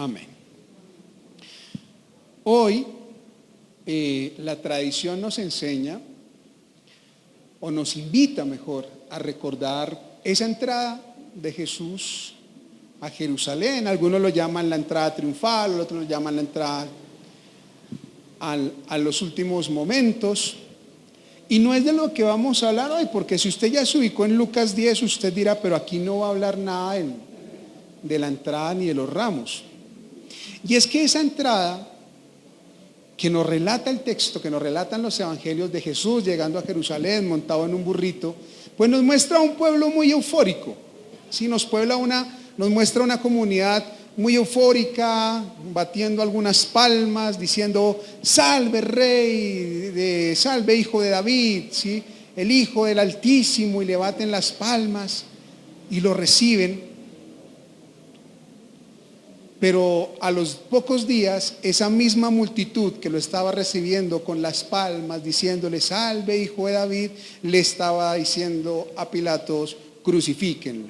Amén. Hoy la tradición nos enseña, o nos invita mejor, a recordar esa entrada de Jesús a Jerusalén. Algunos lo llaman la entrada triunfal, otros lo llaman la entrada a los últimos momentos. Y no es de lo que vamos a hablar hoy, porque si usted ya se ubicó en Lucas 10, usted dirá, pero aquí no va a hablar nada de la entrada ni de los ramos. Y es que esa entrada que nos relata el texto, que nos relatan los evangelios de Jesús llegando a Jerusalén montado en un burrito, pues nos muestra un pueblo muy eufórico. Sí, nos muestra una comunidad muy eufórica, batiendo algunas palmas, diciendo: salve rey, salve hijo de David, ¿sí? El hijo del Altísimo, y le baten las palmas y lo reciben. Pero a los pocos días, esa misma multitud que lo estaba recibiendo con las palmas, diciéndole: salve hijo de David, le estaba diciendo a Pilatos: crucifíquenlo.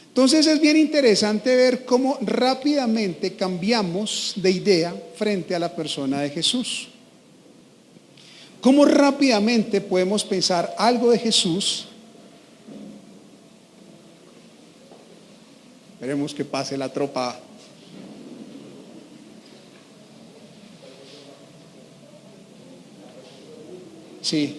Entonces es bien interesante ver cómo rápidamente cambiamos de idea frente a la persona de Jesús. Cómo rápidamente podemos pensar algo de Jesús. Esperemos que pase la tropa. Sí.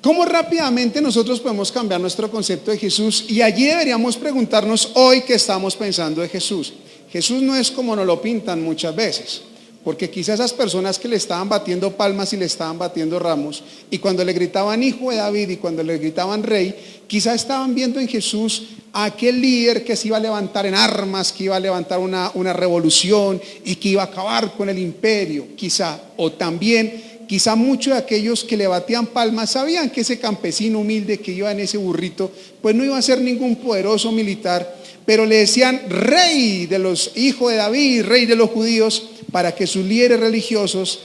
¿Cómo rápidamente nosotros podemos cambiar nuestro concepto de Jesús? Y allí deberíamos preguntarnos hoy qué estamos pensando de Jesús. Jesús no es como nos lo pintan muchas veces, porque quizás esas personas que le estaban batiendo palmas y le estaban batiendo ramos, y cuando le gritaban hijo de David y cuando le gritaban rey, quizás estaban viendo en Jesús a aquel líder que se iba a levantar en armas, que iba a levantar una revolución y que iba a acabar con el imperio, quizá. O también quizá muchos de aquellos que le batían palmas sabían que ese campesino humilde que iba en ese burrito, pues no iba a ser ningún poderoso militar, pero le decían rey de los hijos de David, rey de los judíos, para que sus líderes religiosos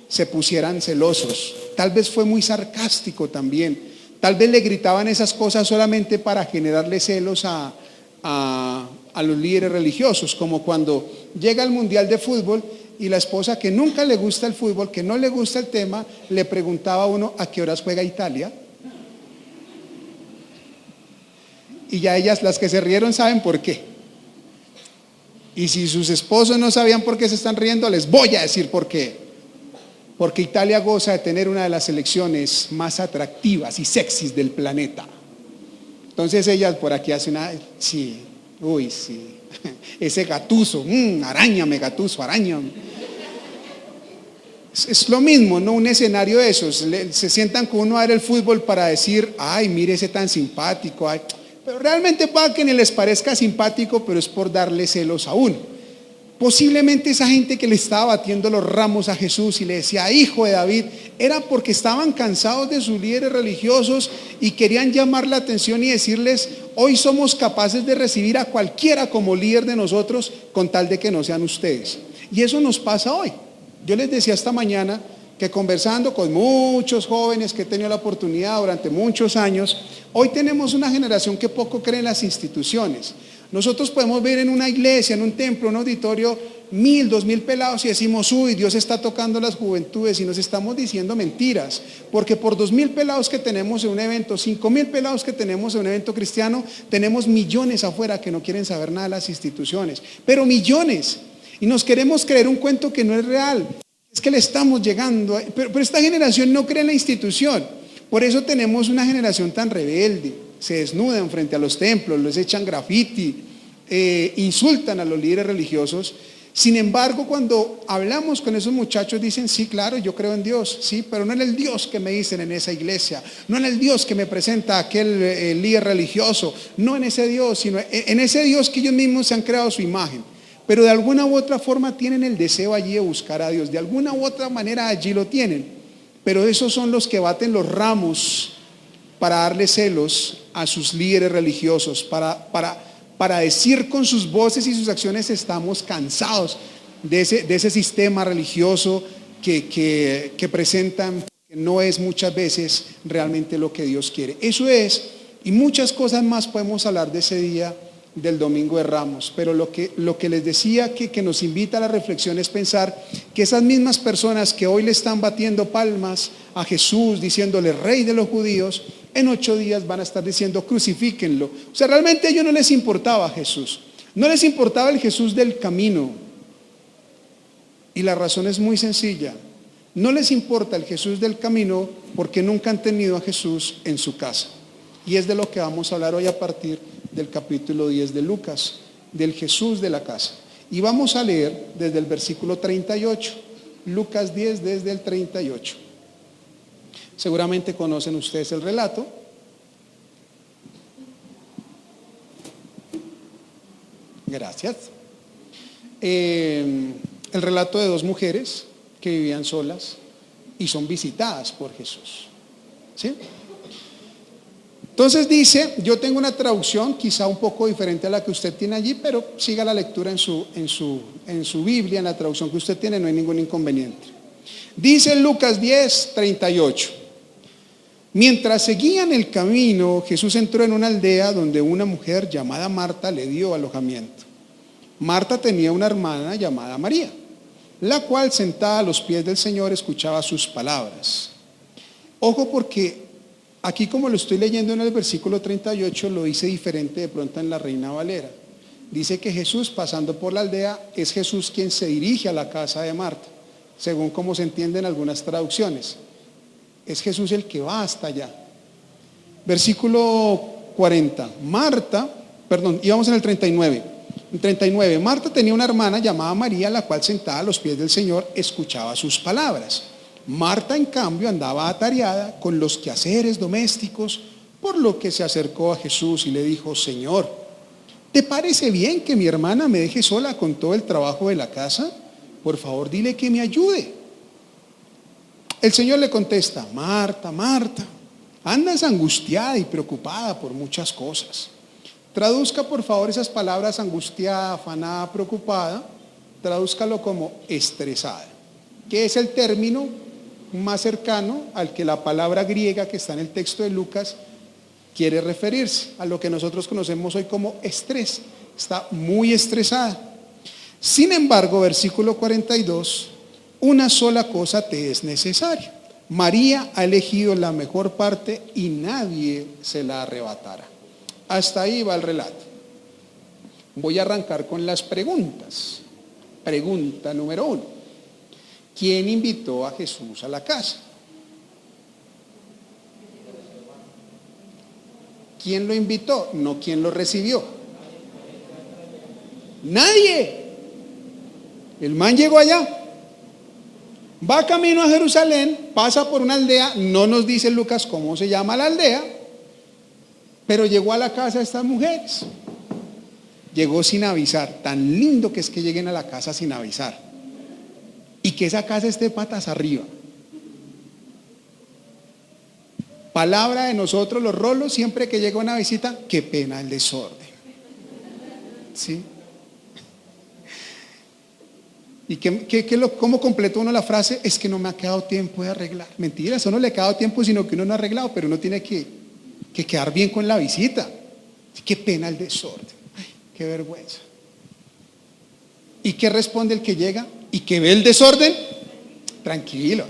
se pusieran celosos. Tal vez fue muy sarcástico también. Tal vez le gritaban esas cosas solamente para generarle celos a los líderes religiosos, como cuando llega el Mundial de Fútbol y la esposa, que nunca le gusta el fútbol, que no le gusta el tema, le preguntaba a uno: ¿a qué horas juega Italia? Y ya ellas, las que se rieron, saben por qué. Y si sus esposos no sabían por qué se están riendo, les voy a decir por qué. Porque Italia goza de tener una de las selecciones más atractivas y sexys del planeta. Entonces ellas por aquí hacen una: sí, uy, sí, ese Gattuso, arañame Gattuso, arañame. Es lo mismo, ¿no? Un escenario de esos. Se sientan con uno a ver el fútbol para decir: ay, mire ese tan simpático, ay. Pero realmente puede que ni les parezca simpático, pero es por darle celos a uno. Posiblemente esa gente que le estaba batiendo los ramos a Jesús y le decía hijo de David, era porque estaban cansados de sus líderes religiosos y querían llamar la atención y decirles: hoy somos capaces de recibir a cualquiera como líder de nosotros, con tal de que no sean ustedes. Y eso nos pasa hoy. Yo les decía esta mañana que, conversando con muchos jóvenes que he tenido la oportunidad durante muchos años, hoy tenemos una generación que poco cree en las instituciones. Nosotros podemos ver en una iglesia, en un templo, en un auditorio, 1,000, 2,000 pelados y decimos: uy, Dios está tocando las juventudes, y nos estamos diciendo mentiras, porque por 2,000 pelados que tenemos en un evento, 5,000 pelados que tenemos en un evento cristiano, tenemos millones afuera que no quieren saber nada de las instituciones, pero millones, y nos queremos creer un cuento que no es real. Es que le estamos llegando, pero esta generación no cree en la institución. Por eso tenemos una generación tan rebelde. Se desnudan frente a los templos, les echan graffiti, insultan a los líderes religiosos. Sin embargo, cuando hablamos con esos muchachos, dicen: sí, claro, yo creo en Dios, sí, pero no en el Dios que me dicen en esa iglesia, no en el Dios que me presenta aquel líder religioso, no en ese Dios, sino en ese Dios que ellos mismos se han creado su imagen. Pero de alguna u otra forma tienen el deseo allí de buscar a Dios, de alguna u otra manera allí lo tienen. Pero esos son los que baten los ramos para darle celos a sus líderes religiosos, para decir con sus voces y sus acciones: estamos cansados de ese sistema religioso que presentan, que no es muchas veces realmente lo que Dios quiere. Eso es, y muchas cosas más podemos hablar de ese día del Domingo de Ramos. Pero lo que les decía que nos invita a la reflexión es pensar que esas mismas personas que hoy le están batiendo palmas a Jesús, diciéndole Rey de los judíos, en 8 días van a estar diciendo crucifíquenlo. O sea, realmente a ellos no les importaba Jesús, no les importaba el Jesús del camino. Y la razón es muy sencilla: no les importa el Jesús del camino porque nunca han tenido a Jesús en su casa. Y es de lo que vamos a hablar hoy a partir del capítulo 10 de Lucas, del Jesús de la casa. Y vamos a leer desde el versículo 38, Lucas 10 desde el 38. Seguramente conocen ustedes el relato. Gracias. El relato de 2 mujeres que vivían solas y son visitadas por Jesús. ¿Sí? Entonces dice, yo tengo una traducción quizá un poco diferente a la que usted tiene allí, pero siga la lectura en su Biblia, en la traducción que usted tiene, no hay ningún inconveniente. Dice Lucas 10, 38. Mientras seguían el camino, Jesús entró en una aldea donde una mujer llamada Marta le dio alojamiento. Marta tenía una hermana llamada María, la cual sentada a los pies del Señor escuchaba sus palabras. Ojo, porque aquí, como lo estoy leyendo en el versículo 38, lo hice diferente de pronto en la Reina Valera. Dice que Jesús, pasando por la aldea, es Jesús quien se dirige a la casa de Marta, según como se entiende en algunas traducciones. Es Jesús el que va hasta allá. Versículo 40. Íbamos en el 39. En 39, Marta tenía una hermana llamada María, la cual sentada a los pies del Señor escuchaba sus palabras. Marta, en cambio, andaba atareada con los quehaceres domésticos, por lo que se acercó a Jesús y le dijo: Señor, ¿te parece bien que mi hermana me deje sola con todo el trabajo de la casa? Por favor, dile que me ayude. El Señor le contesta: Marta, Marta, andas angustiada y preocupada por muchas cosas. Traduzca por favor esas palabras: angustiada, afanada, preocupada. Tradúzcalo como estresada, que es el término más cercano al que la palabra griega que está en el texto de Lucas quiere referirse, a lo que nosotros conocemos hoy como estrés. Está muy estresada. Sin embargo, versículo 42, una sola cosa te es necesaria. María ha elegido la mejor parte y nadie se la arrebatará. Hasta ahí va el relato. Voy a arrancar con las preguntas. Pregunta número 1. ¿Quién invitó a Jesús a la casa? ¿Quién lo invitó? No, ¿quién lo recibió? Nadie. El man llegó allá. Va camino a Jerusalén, pasa por una aldea, no nos dice Lucas cómo se llama la aldea, pero llegó a la casa de estas mujeres. Llegó sin avisar. Tan lindo que es que lleguen a la casa sin avisar. Y que esa casa esté patas arriba. Palabra de nosotros los rolos, siempre que llega una visita: qué pena el desorden. ¿Sí? ¿Y cómo completó uno la frase? Es que no me ha quedado tiempo de arreglar. Mentira, eso no le ha quedado tiempo, sino que uno no ha arreglado, pero uno tiene que quedar bien con la visita. Qué pena el desorden. Ay, qué vergüenza. ¿Y qué responde el que llega y que ve el desorden? Tranquilo.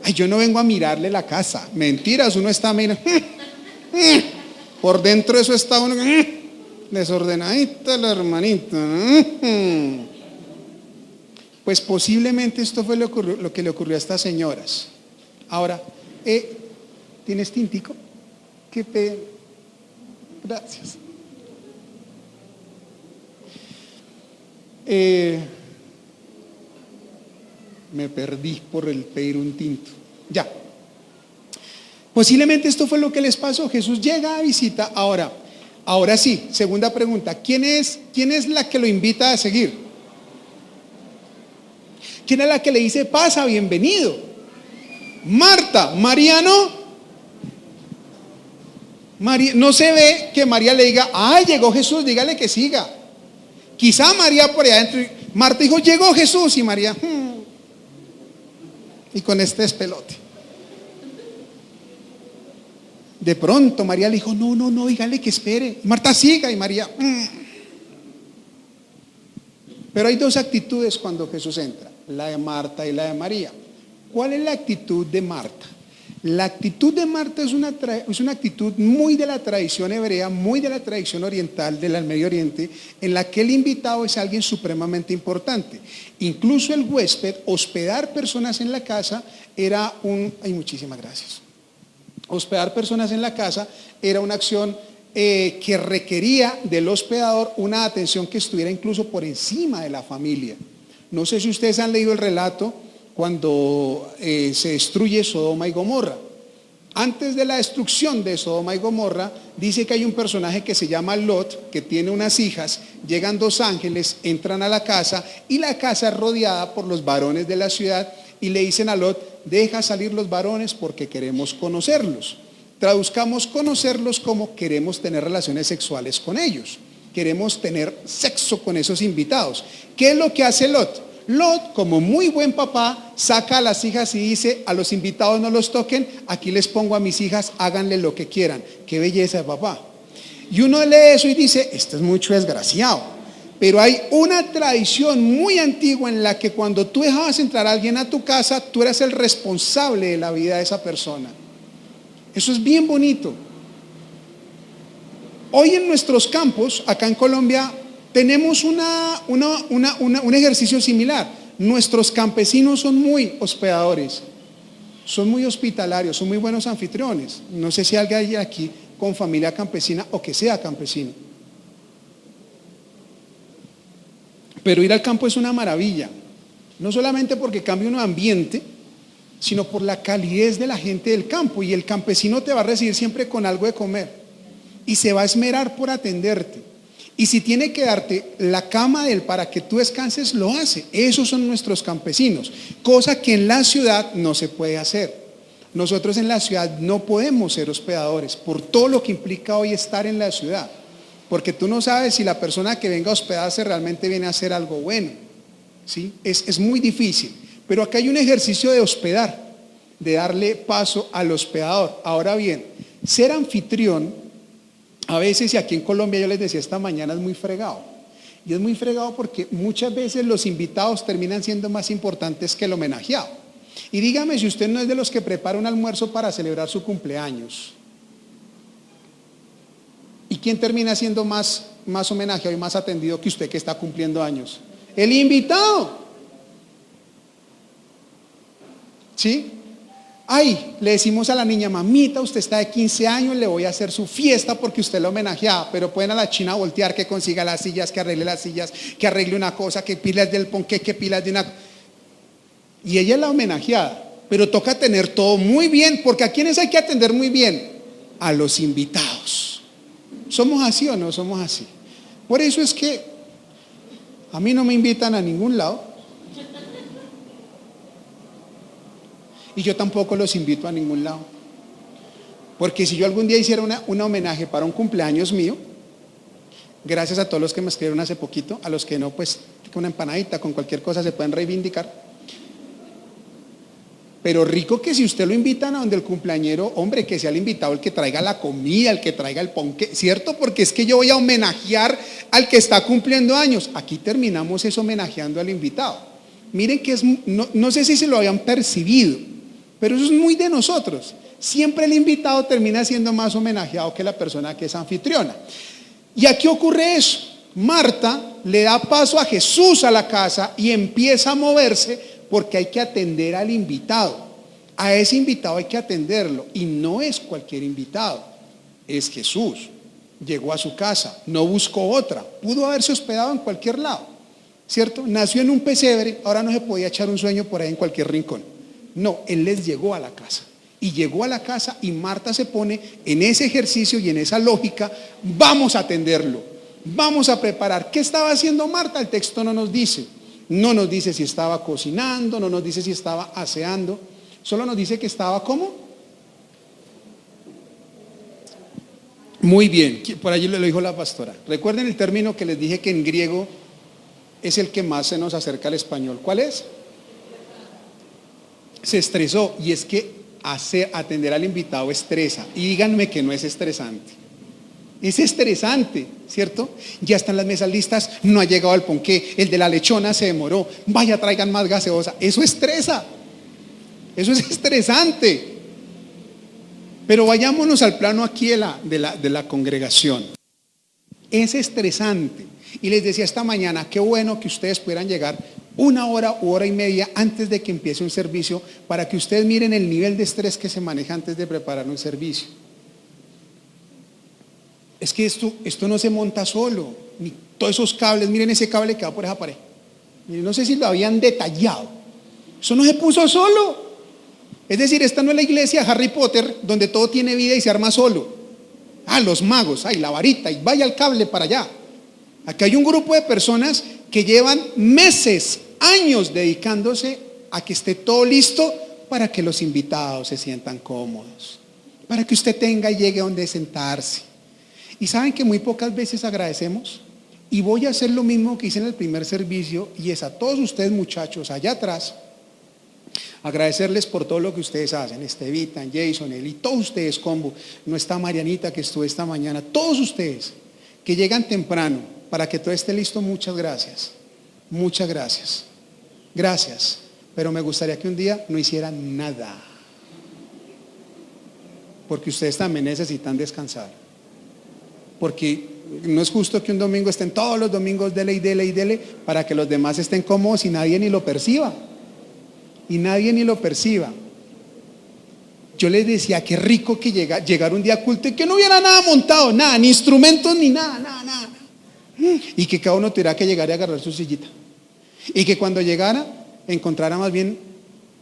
Ay, yo no vengo a mirarle la casa. Mentiras, uno está mirando. Por dentro eso está uno desordenadita la hermanita. Pues posiblemente esto fue lo que le ocurrió a estas señoras. Ahora, ¿tienes tintico? Qué pena. Gracias. Me perdí por el pedir un tinto. Ya. Posiblemente esto fue lo que les pasó. Jesús llega a visita. Ahora sí, segunda pregunta. ¿Quién es la que lo invita a seguir? ¿Quién es la que le dice pasa, bienvenido? Marta. María no. María, no se ve que María le diga: ay, llegó Jesús, dígale que siga. Quizá María por allá adentro. Marta dijo: llegó Jesús, y María y con este despelote. De pronto María le dijo, no, no, no, dígale que espere. Y Marta, siga. Y María, Pero hay dos actitudes cuando Jesús entra, la de Marta y la de María. ¿Cuál es la actitud de Marta? La actitud de Marta es una actitud muy de la tradición hebrea, muy de la tradición oriental, del Medio Oriente, en la que el invitado es alguien supremamente importante. Incluso el huésped, hospedar personas en la casa era muchísimas gracias. Hospedar personas en la casa era una acción que requería del hospedador una atención que estuviera incluso por encima de la familia. No sé si ustedes han leído el relato cuando se destruye Sodoma y Gomorra. Antes de la destrucción de Sodoma y Gomorra, dice que hay un personaje que se llama Lot, que tiene unas hijas, llegan dos ángeles, entran a la casa y la casa es rodeada por los varones de la ciudad y le dicen a Lot, deja salir los varones porque queremos conocerlos. Traduzcamos conocerlos como queremos tener relaciones sexuales con ellos, queremos tener sexo con esos invitados. ¿Qué es lo que hace Lot? Lot, como muy buen papá, saca a las hijas y dice, a los invitados no los toquen, aquí les pongo a mis hijas, háganle lo que quieran. Qué belleza de papá. Y uno lee eso y dice, esto es mucho desgraciado. Pero hay una tradición muy antigua en la que cuando tú dejabas entrar a alguien a tu casa, tú eras el responsable de la vida de esa persona. Eso es bien bonito. Hoy en nuestros campos, acá en Colombia, tenemos un ejercicio similar. Nuestros campesinos son muy hospedadores, son muy hospitalarios, son muy buenos anfitriones. No sé si alguien hay aquí con familia campesina o que sea campesino. Pero ir al campo es una maravilla, no solamente porque cambia un ambiente, sino por la calidez de la gente del campo. Y el campesino te va a recibir siempre con algo de comer y se va a esmerar por atenderte. Y si tiene que darte la cama de él para que tú descanses, lo hace. Esos son nuestros campesinos, cosa que en la ciudad no se puede hacer. Nosotros en la ciudad no podemos ser hospedadores por todo lo que implica hoy estar en la ciudad, porque tú no sabes si la persona que venga a hospedarse realmente viene a hacer algo bueno, ¿sí? Es muy difícil, pero acá hay un ejercicio de hospedar, de darle paso al hospedador. Ahora bien, ser anfitrión, a veces, y aquí en Colombia yo les decía esta mañana, es muy fregado. Y es muy fregado porque muchas veces los invitados terminan siendo más importantes que el homenajeado. Y dígame si usted no es de los que prepara un almuerzo para celebrar su cumpleaños. ¿Y quién termina siendo más homenajeado y más atendido que usted que está cumpliendo años? El invitado. ¿Sí? Ay, le decimos a la niña, mamita, usted está de 15 años, le voy a hacer su fiesta porque usted la homenajea, pero pueden a la china voltear, que consiga las sillas, que arregle las sillas, que arregle una cosa, que pilas del ponqué, que pilas de una... Y ella es la homenajeada, pero toca tener todo muy bien, porque ¿a quiénes hay que atender muy bien? A los invitados. ¿Somos así o no somos así? Por eso es que a mí no me invitan a ningún lado. Y yo tampoco los invito a ningún lado. Porque si yo algún día hiciera un homenaje para un cumpleaños mío, gracias a todos los que me escribieron hace poquito, a los que no, pues con una empanadita, con cualquier cosa se pueden reivindicar. Pero rico que si usted lo invitan a donde el cumpleañero, hombre, que sea el invitado el que traiga la comida, el que traiga el ponqué, ¿cierto? Porque es que yo voy a homenajear al que está cumpliendo años. Aquí terminamos es homenajeando al invitado. Miren que no sé si se lo habían percibido, pero eso es muy de nosotros. Siempre el invitado termina siendo más homenajeado que la persona que es anfitriona. ¿Y aquí ocurre eso? Marta le da paso a Jesús a la casa y empieza a moverse porque hay que atender al invitado. A ese invitado hay que atenderlo. Y no es cualquier invitado, es Jesús. Llegó a su casa, no buscó otra. Pudo haberse hospedado en cualquier lado, ¿cierto? Nació en un pesebre, ahora no se podía echar un sueño por ahí en cualquier rincón. No, Él les llegó a la casa. Y llegó a la casa y Marta se pone en ese ejercicio y en esa lógica, vamos a atenderlo, vamos a preparar. ¿Qué estaba haciendo Marta? El texto no nos dice. No nos dice si estaba cocinando, no nos dice si estaba aseando, solo nos dice que estaba ¿cómo? Muy bien, por allí lo dijo la pastora. Recuerden el término que les dije que en griego es el que más se nos acerca al español. ¿Cuál es? Se estresó. Y es que atender al invitado estresa. Y díganme que no es estresante. Es estresante, ¿cierto? Ya están las mesas listas, no ha llegado el ponqué, el de la lechona se demoró, vaya, traigan más gaseosa. Eso estresa, eso es estresante. Pero vayámonos al plano aquí de la congregación. Es estresante. Y les decía esta mañana, qué bueno que ustedes pudieran llegar 1 hora u hora y media antes de que empiece un servicio, para que ustedes miren el nivel de estrés que se maneja antes de preparar un servicio. Es que esto no se monta solo, ni todos esos cables, miren ese cable que va por esa pared. Miren, no sé si lo habían detallado. Eso no se puso solo. Es decir, esta no es la iglesia de Harry Potter, donde todo tiene vida y se arma solo. Los magos, la varita, y vaya el cable para allá. Aquí hay un grupo de personas que llevan meses, años dedicándose a que esté todo listo para que los invitados se sientan cómodos, para que usted tenga y llegue a donde sentarse. Y saben que muy pocas veces agradecemos. Y voy a hacer lo mismo que hice en el primer servicio, y es a todos ustedes, muchachos allá atrás, agradecerles por todo lo que ustedes hacen. Estevita, Jason, Eli, todos ustedes, combo. No está Marianita, que estuvo esta mañana. Todos ustedes que llegan temprano para que todo esté listo, muchas gracias. Muchas gracias. Gracias. Pero me gustaría que un día no hicieran nada, porque ustedes también necesitan descansar. Porque no es justo que un domingo estén todos los domingos dele y dele y dele para que los demás estén cómodos y nadie ni lo perciba. Y nadie ni lo perciba. Yo les decía, qué rico que llegar un día a culto y que no hubiera nada montado, nada, ni instrumentos, ni nada. Y que cada uno tuviera que llegar y agarrar su sillita. Y que cuando llegara, encontrara más bien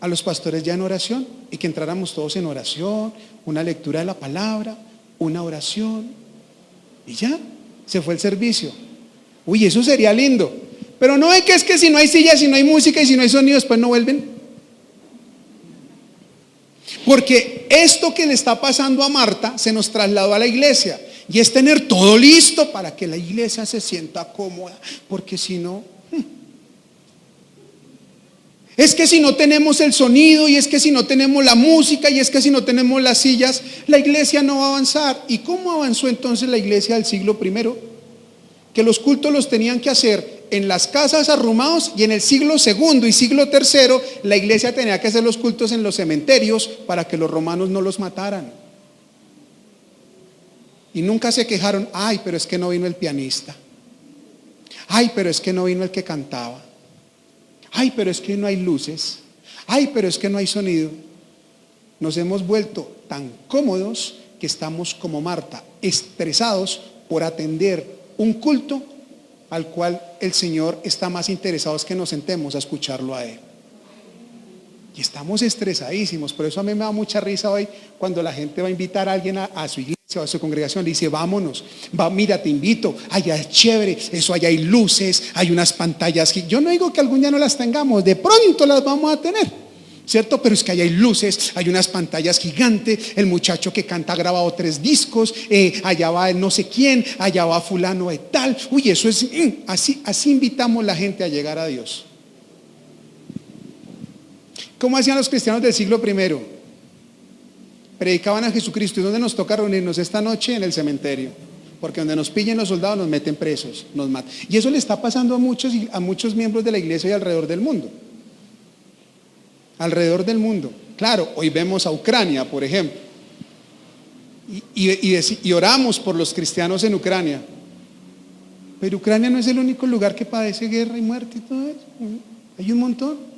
a los pastores ya en oración, y que entráramos todos en oración, una lectura de la palabra, una oración, y ya, se fue el servicio. Uy, eso sería lindo. Pero no es que si no hay sillas, si no hay música y si no hay sonido, después no vuelven. Porque esto que le está pasando a Marta se nos trasladó a la iglesia, y es tener todo listo para que la iglesia se sienta cómoda, porque si no, es que si no tenemos el sonido, y es que si no tenemos la música, y es que si no tenemos las sillas, la iglesia no va a avanzar. ¿Y cómo avanzó entonces la iglesia del siglo I? Que los cultos los tenían que hacer en las casas arrumados, y en el siglo II y siglo III la iglesia tenía que hacer los cultos en los cementerios para que los romanos no los mataran. Y nunca se quejaron, ay, pero es que no vino el pianista, ay, pero es que no vino el que cantaba, ay, pero es que no hay luces, ay, pero es que no hay sonido. Nos hemos vuelto tan cómodos que estamos como Marta, estresados por atender un culto al cual el Señor está más interesado que nos sentemos a escucharlo a Él. Y estamos estresadísimos. Por eso a mí me da mucha risa hoy cuando la gente va a invitar a alguien a su iglesia o a su congregación. Le dice, vámonos, mira, te invito, allá es chévere, eso, allá hay luces, hay unas pantallas. Yo no digo que algún día no las tengamos, de pronto las vamos a tener, ¿cierto? Pero es que allá hay luces, hay unas pantallas gigantes, el muchacho que canta ha grabado 3 discos, allá va no sé quién, allá va fulano de tal. Uy, eso es, así invitamos la gente a llegar a Dios. ¿Cómo hacían los cristianos del siglo I? Predicaban a Jesucristo. ¿Y dónde nos toca reunirnos esta noche? En el cementerio. Porque donde nos pillen los soldados nos meten presos, nos matan. Y eso le está pasando a muchos miembros de la iglesia y alrededor del mundo. Alrededor del mundo. Claro, hoy vemos a Ucrania, por ejemplo. Y oramos por los cristianos en Ucrania. Pero Ucrania no es el único lugar que padece guerra y muerte y todo eso. Hay un montón.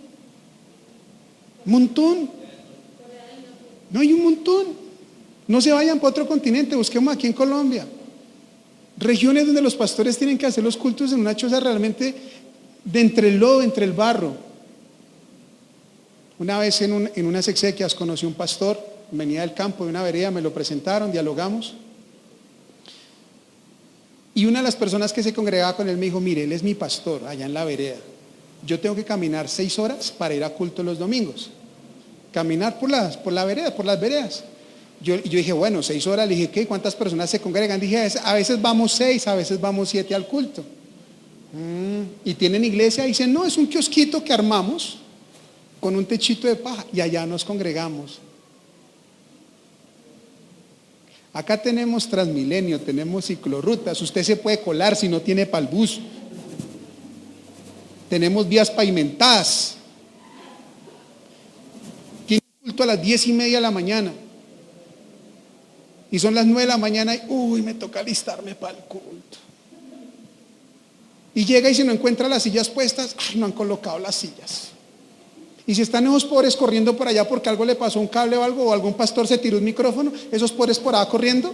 No, hay un montón. No se vayan para otro continente, busquemos aquí en Colombia regiones donde los pastores tienen que hacer los cultos en una choza realmente de entre el lodo, entre el barro. Una vez en unas exequias conocí un pastor, venía del campo de una vereda, me lo presentaron, dialogamos, y una de las personas que se congregaba con él me dijo, mire, él es mi pastor allá en la vereda, yo tengo que caminar 6 horas para ir a culto los domingos. Caminar por la vereda, por las veredas. Yo dije, bueno, 6 horas. Le dije, ¿qué? ¿Cuántas personas se congregan? Dije, a veces vamos 6, a veces vamos 7 al culto. ¿Y tienen iglesia? Dicen, no, es un kiosquito que armamos con un techito de paja y allá nos congregamos. Acá tenemos Transmilenio, tenemos ciclorrutas, usted se puede colar si no tiene para el bus. Tenemos vías pavimentadas. Tiene culto a las 10:30 de la mañana. Y son las 9 de la mañana y, me toca alistarme para el culto. Y llega y si no encuentra las sillas puestas, no han colocado las sillas. Y si están esos pobres corriendo por allá porque algo le pasó, un cable o algo, o algún pastor se tiró un micrófono, esos pobres por allá corriendo.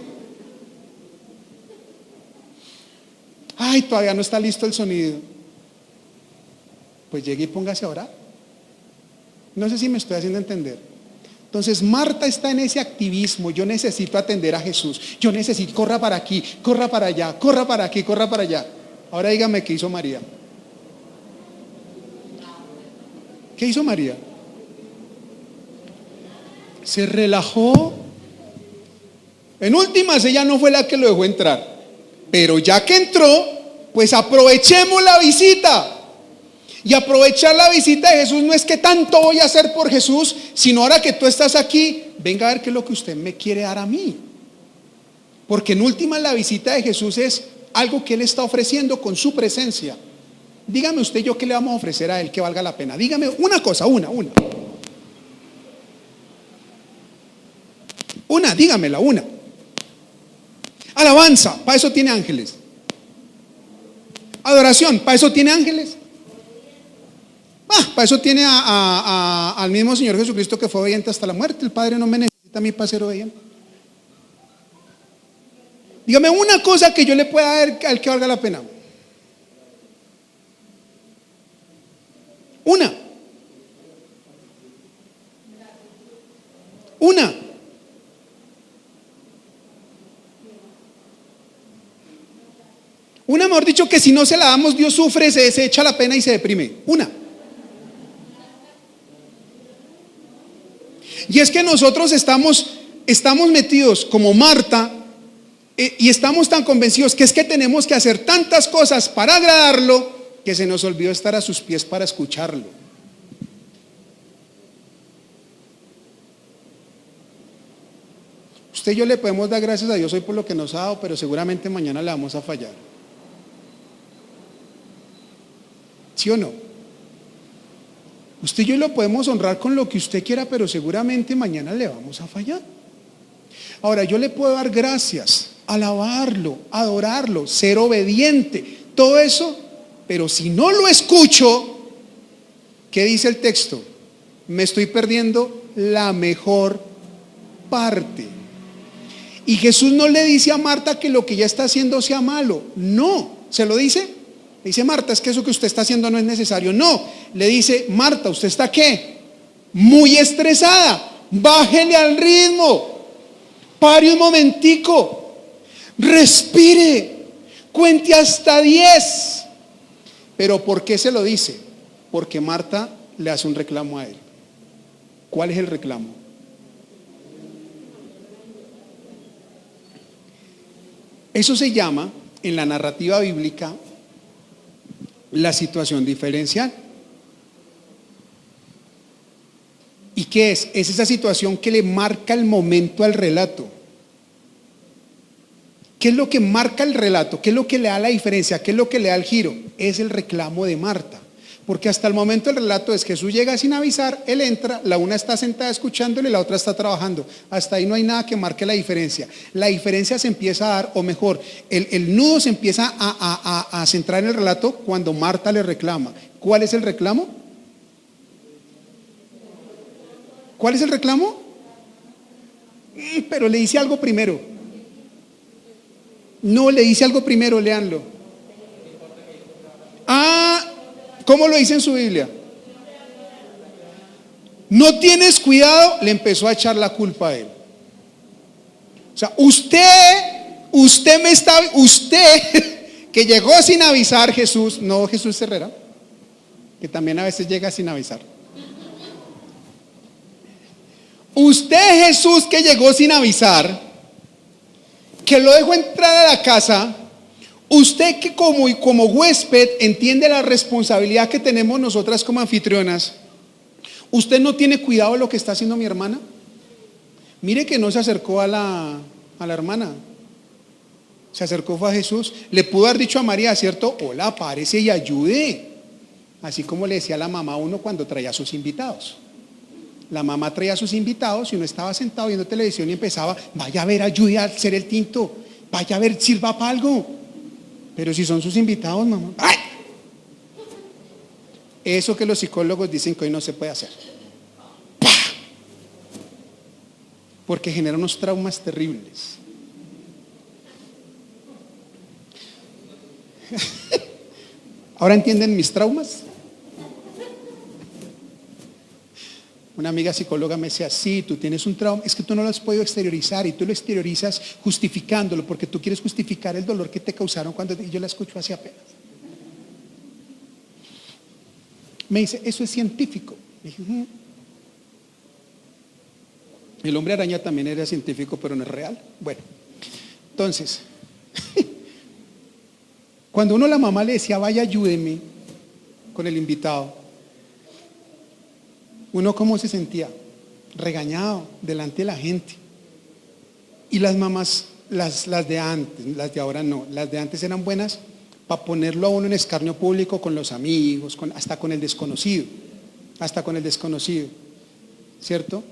Todavía no está listo el sonido. Pues llegue y póngase a orar. No sé si me estoy haciendo entender. Entonces Marta está en ese activismo. Yo necesito atender a Jesús. Yo necesito, corra para aquí, corra para allá, corra para aquí, corra para allá. Ahora dígame qué hizo María. ¿Qué hizo María? Se relajó. En últimas, ella no fue la que lo dejó entrar. Pero ya que entró, pues aprovechemos la visita. Y aprovechar la visita de Jesús no es que tanto voy a hacer por Jesús, sino ahora que tú estás aquí, venga a ver qué es lo que usted me quiere dar a mí. Porque en última la visita de Jesús es algo que Él está ofreciendo con su presencia. Dígame usted yo qué le vamos a ofrecer a Él que valga la pena. Dígame una cosa, una. Dígamela, una. Alabanza, para eso tiene ángeles. Adoración, para eso tiene ángeles. Para eso tiene al mismo Señor Jesucristo que fue obediente hasta la muerte. El Padre no me necesita a mí para ser obediente. Dígame una cosa que yo le pueda dar al que valga la pena. Una, mejor dicho, que si no se la damos, Dios sufre, se echa la pena y se deprime. Una. Y es que nosotros estamos metidos como Marta y estamos tan convencidos que es que tenemos que hacer tantas cosas para agradarlo que se nos olvidó estar a sus pies para escucharlo. Usted y yo le podemos dar gracias a Dios hoy por lo que nos ha dado, pero seguramente mañana le vamos a fallar. ¿Sí o no? Usted y yo lo podemos honrar con lo que usted quiera, pero seguramente mañana le vamos a fallar. Ahora, yo le puedo dar gracias, alabarlo, adorarlo, ser obediente, todo eso, pero si no lo escucho, ¿qué dice el texto? Me estoy perdiendo la mejor parte. Y Jesús no le dice a Marta que lo que ella está haciendo sea malo, no, ¿se lo dice? Le dice, Marta, es que eso que usted está haciendo no es necesario. No, le dice, Marta, ¿usted está qué? Muy estresada. Bájele al ritmo. Pare un momentico. Respire. Cuente hasta 10. Pero ¿por qué se lo dice? Porque Marta le hace un reclamo a él. ¿Cuál es el reclamo? Eso se llama, en la narrativa bíblica, la situación diferencial. ¿Y qué es? Es esa situación que le marca el momento al relato. ¿Qué es lo que marca el relato? ¿Qué es lo que le da la diferencia? ¿Qué es lo que le da el giro? Es el reclamo de Marta. Porque hasta el momento el relato es Jesús llega sin avisar, él entra, la una está sentada escuchándole, la otra está trabajando. Hasta ahí no hay nada que marque la diferencia. La diferencia se empieza a dar, o mejor, el nudo se empieza a centrar en el relato cuando Marta le reclama. ¿Cuál es el reclamo? ¿Cuál es el reclamo? Pero le dice algo primero. No, le dice algo primero, léanlo. ¿Cómo lo dice en su Biblia? No tienes cuidado, le empezó a echar la culpa a él. O sea, usted que llegó sin avisar, Jesús, no Jesús Herrera, que también a veces llega sin avisar. Usted, Jesús, que llegó sin avisar, que lo dejó entrar a la casa. Usted que como huésped entiende la responsabilidad que tenemos nosotras como anfitrionas. ¿Usted no tiene cuidado de lo que está haciendo mi hermana? Mire que no se acercó a a la hermana. Se acercó, fue a Jesús. Le pudo haber dicho a María, ¿cierto? Hola, párese y ayude. Así como le decía la mamá a uno cuando traía a sus invitados. La mamá traía a sus invitados y uno estaba sentado viendo televisión y empezaba, vaya a ver, ayude a hacer el tinto. Vaya a ver, sirva para algo. Pero si son sus invitados, mamá. ¡Ay! Eso que los psicólogos dicen que hoy no se puede hacer. ¡Pah! Porque genera unos traumas terribles. ¿Ahora entienden mis traumas? Una amiga psicóloga me decía, sí, tú tienes un trauma, es que tú no lo has podido exteriorizar y tú lo exteriorizas justificándolo porque tú quieres justificar el dolor que te causaron cuando y yo la escucho hace apenas. Me dice, eso es científico. Dije, el hombre araña también era científico, pero no es real. Bueno, entonces, cuando uno a la mamá le decía, vaya, ayúdeme con el invitado, uno cómo se sentía, regañado delante de la gente. Y las mamás, las de antes, las de ahora no, las de antes eran buenas para ponerlo a uno en escarnio público con los amigos, hasta con el desconocido, ¿cierto?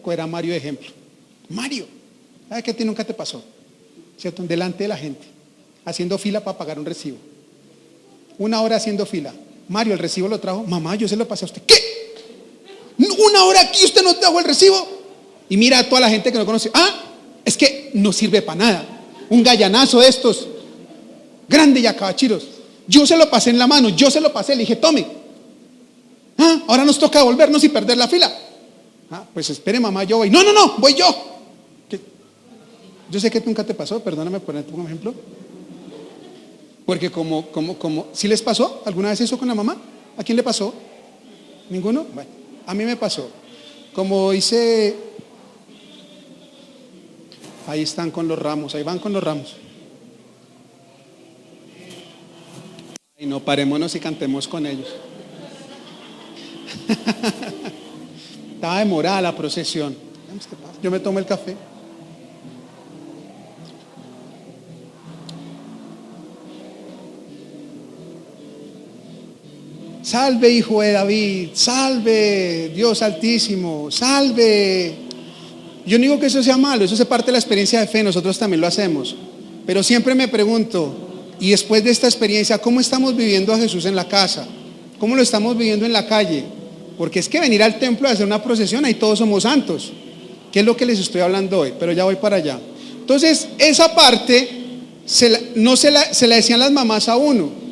Era Mario de ejemplo. Mario, ¿sabes qué a ti nunca te pasó? ¿Cierto? Delante de la gente, haciendo fila para pagar un recibo. 1 hora haciendo fila. Mario, el recibo lo trajo. Mamá, yo se lo pasé a usted. ¿Qué? 1 hora aquí, usted no trajo el recibo. Y mira a toda la gente que no conoce. Es que no sirve para nada. Un gallanazo de estos. Grande y acabachiros. Yo se lo pasé en la mano, yo se lo pasé, le dije, tome. Ahora nos toca volvernos y perder la fila. Pues espere, mamá, yo voy. No, voy yo. ¿Qué? Yo sé que nunca te pasó, perdóname por ponerte un ejemplo. Porque como, ¿sí les pasó alguna vez eso con la mamá? ¿A quién le pasó? ¿Ninguno? Bueno, a mí me pasó. Como dice, ahí están con los ramos, ahí van con los ramos. Y no, parémonos y cantemos con ellos. Estaba demorada la procesión. Yo me tomo el café. Salve, hijo de David, salve, Dios altísimo, salve. Yo no digo que eso sea malo, eso es parte de la experiencia de fe, nosotros también lo hacemos. Pero siempre me pregunto, y después de esta experiencia, ¿cómo estamos viviendo a Jesús en la casa? ¿Cómo lo estamos viviendo en la calle? Porque es que venir al templo a hacer una procesión, ahí todos somos santos, que es lo que les estoy hablando hoy, pero ya voy para allá. Entonces, esa parte se la decían las mamás a uno.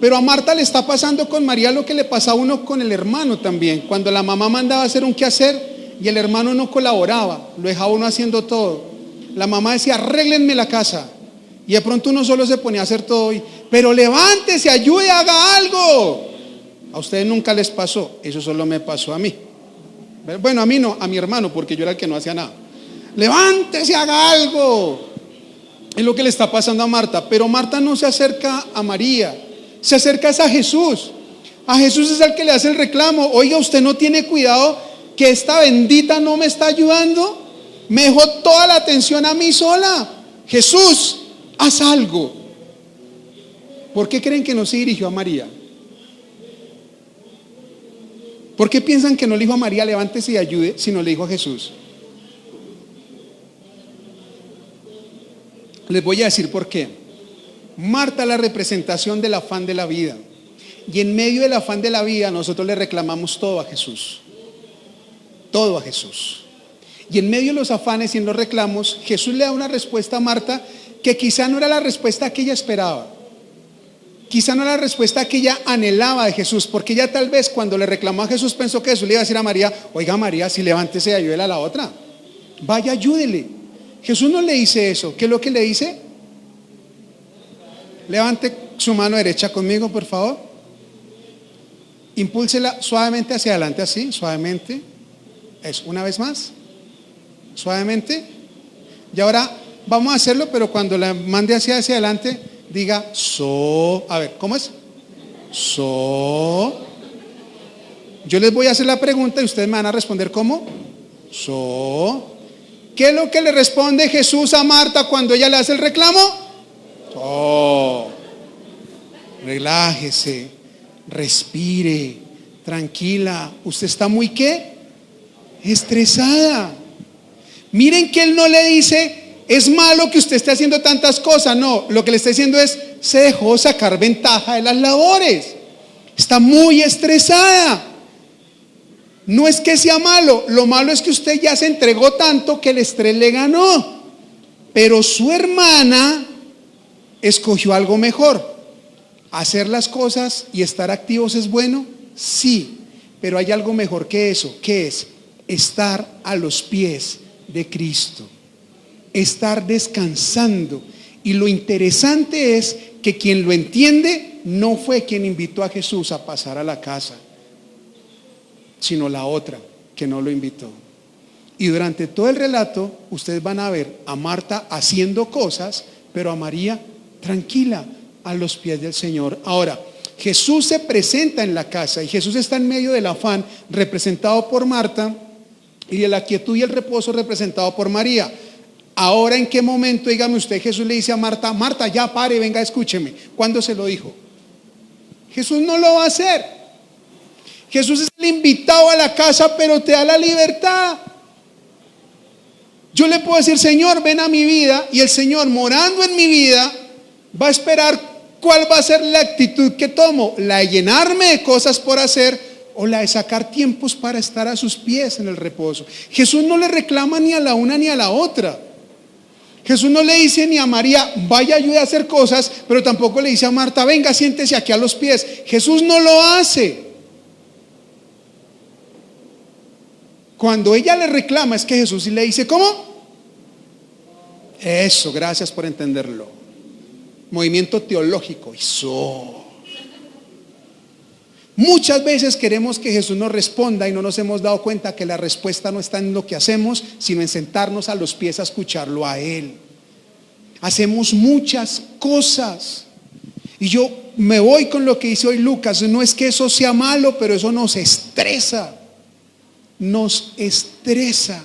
Pero a Marta le está pasando con María lo que le pasa a uno con el hermano también. Cuando la mamá mandaba a hacer un quehacer y el hermano no colaboraba, lo dejaba uno haciendo todo. La mamá decía, arréglenme la casa. Y de pronto uno solo se ponía a hacer todo. Pero levántese, ayude, haga algo. A ustedes nunca les pasó, eso solo me pasó a mí. Bueno, a mí no, a mi hermano, porque yo era el que no hacía nada. Levántese, haga algo. Es lo que le está pasando a Marta. Pero Marta no se acerca a María. Se acerca a Jesús. A Jesús es el que le hace el reclamo. Oiga, usted no tiene cuidado que esta bendita no me está ayudando. Me dejó toda la atención a mí sola. Jesús, haz algo. ¿Por qué creen que no se dirigió a María? ¿Por qué piensan que no le dijo a María, levántese y ayude, sino le dijo a Jesús? Les voy a decir por qué. Marta es la representación del afán de la vida. Y en medio del afán de la vida nosotros le reclamamos todo a Jesús. Todo a Jesús. Y en medio de los afanes y en los reclamos, Jesús le da una respuesta a Marta que quizá no era la respuesta que ella esperaba. Quizá no era la respuesta que ella anhelaba de Jesús, porque ella tal vez cuando le reclamó a Jesús pensó que Jesús le iba a decir a María, oiga María, si levántese y ayúdele a la otra. Vaya, ayúdele. Jesús no le dice eso. ¿Qué es lo que le dice? Levante su mano derecha conmigo, por favor. Impúlsela suavemente hacia adelante, así, suavemente. Eso, una vez más. Suavemente. Y ahora vamos a hacerlo, pero cuando la mande hacia adelante, diga so. A ver, ¿cómo es? So. Yo les voy a hacer la pregunta y ustedes me van a responder ¿cómo? So. ¿Qué es lo que le responde Jesús a Marta cuando ella le hace el reclamo? Oh, relájese, respire, tranquila. ¿Usted está muy qué? Estresada. Miren que él no le dice, es malo que usted esté haciendo tantas cosas. No, lo que le está diciendo es, se dejó sacar ventaja de las labores. Está muy estresada. No es que sea malo, lo malo es que usted ya se entregó tanto que el estrés le ganó. Pero su hermana escogió algo mejor. Hacer las cosas y estar activos es bueno, sí, pero hay algo mejor que eso. ¿Qué es? Estar a los pies de Cristo, estar descansando. Y lo interesante es que quien lo entiende no fue quien invitó a Jesús a pasar a la casa, sino la otra que no lo invitó. Y durante todo el relato ustedes van a ver a Marta haciendo cosas, pero a María tranquila a los pies del Señor. Ahora, Jesús se presenta en la casa y Jesús está en medio del afán representado por Marta y de la quietud y el reposo representado por María. Ahora, ¿en qué momento, dígame usted, Jesús le dice a Marta, Marta, ya pare, venga, escúcheme? ¿Cuándo se lo dijo? Jesús no lo va a hacer. Jesús es el invitado a la casa, pero te da la libertad. Yo le puedo decir, Señor, ven a mi vida, y el Señor, morando en mi vida, va a esperar cuál va a ser la actitud que tomo, la de llenarme de cosas por hacer o la de sacar tiempos para estar a sus pies en el reposo. Jesús no le reclama ni a la una ni a la otra. Jesús no le dice ni a María, vaya, ayude a hacer cosas, pero tampoco le dice a Marta, venga, siéntese aquí a los pies. Jesús no lo hace. Cuando ella le reclama es que Jesús le dice, ¿cómo? Eso, gracias por entenderlo. Movimiento teológico, eso. Muchas veces queremos que Jesús nos responda y no nos hemos dado cuenta que la respuesta no está en lo que hacemos, sino en sentarnos a los pies a escucharlo a Él. Hacemos muchas cosas. Y yo me voy con lo que dice hoy Lucas. No es que eso sea malo, pero eso nos estresa. Nos estresa.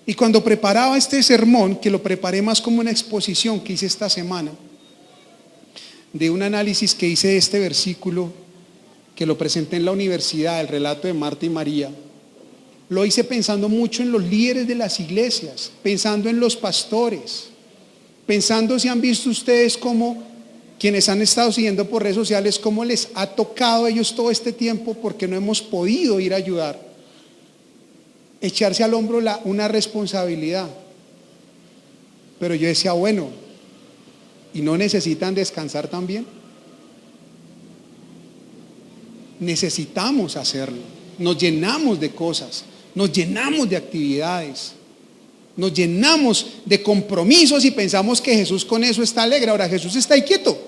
Y cuando preparaba este sermón, que lo preparé más como una exposición que hice esta semana, de un análisis que hice de este versículo, que lo presenté en la universidad, el relato de Marta y María, lo hice pensando mucho en los líderes de las iglesias, pensando en los pastores, pensando si han visto ustedes cómo quienes han estado siguiendo por redes sociales, cómo les ha tocado a ellos todo este tiempo porque no hemos podido ir a ayudar, echarse al hombro una responsabilidad. Pero yo decía, bueno, ¿y no necesitan descansar también? Necesitamos hacerlo. Nos llenamos de cosas, nos llenamos de actividades, nos llenamos de compromisos y pensamos que Jesús con eso está alegre. Ahora Jesús está ahí quieto.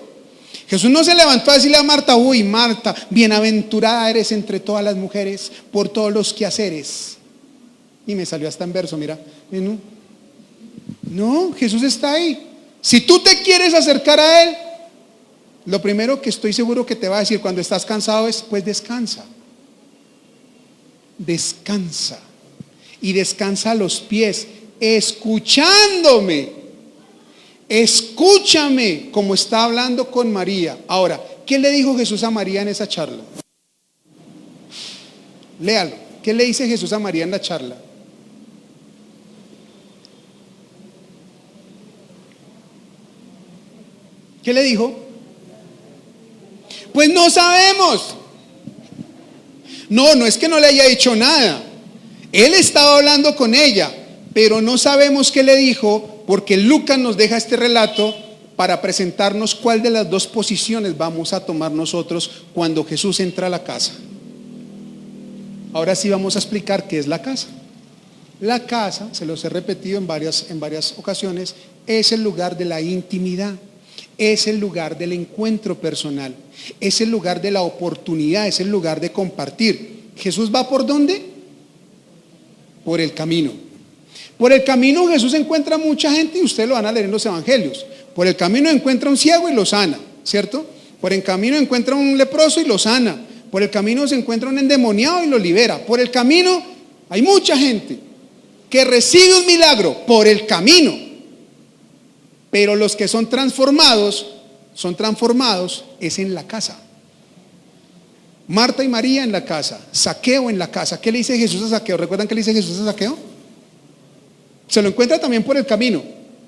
Jesús no se levantó a decirle a Marta, uy, Marta, bienaventurada eres entre todas las mujeres por todos los quehaceres. Y me salió hasta en verso, mira. No, Jesús está ahí. Si tú te quieres acercar a Él, lo primero que estoy seguro que te va a decir cuando estás cansado es, pues descansa. Descansa. Y descansa a los pies, escuchándome. Escúchame, como está hablando con María. Ahora, ¿qué le dijo Jesús a María en esa charla? Léalo. ¿Qué le dice Jesús a María en la charla? ¿Qué le dijo? Pues no sabemos. No es que no le haya dicho nada. Él estaba hablando con ella, pero no sabemos qué le dijo, porque Lucas nos deja este relato para presentarnos cuál de las dos posiciones vamos a tomar nosotros cuando Jesús entra a la casa. Ahora sí vamos a explicar qué es la casa. La casa, se los he repetido en varias ocasiones, es el lugar de la intimidad. Es el lugar del encuentro personal, es el lugar de la oportunidad, es el lugar de compartir. ¿Jesús va por dónde? Por el camino. Por el camino Jesús encuentra mucha gente y ustedes lo van a leer en los evangelios. Por el camino encuentra un ciego y lo sana, ¿cierto? Por el camino encuentra un leproso y lo sana. Por el camino se encuentra un endemoniado y lo libera. Por el camino hay mucha gente. que recibe un milagro por el camino, pero los que son transformados es en la casa. Marta y María en la casa, Zaqueo en la casa. ¿Qué le dice Jesús a Zaqueo? ¿Recuerdan qué le dice Jesús a Zaqueo? Se lo encuentra también por el camino,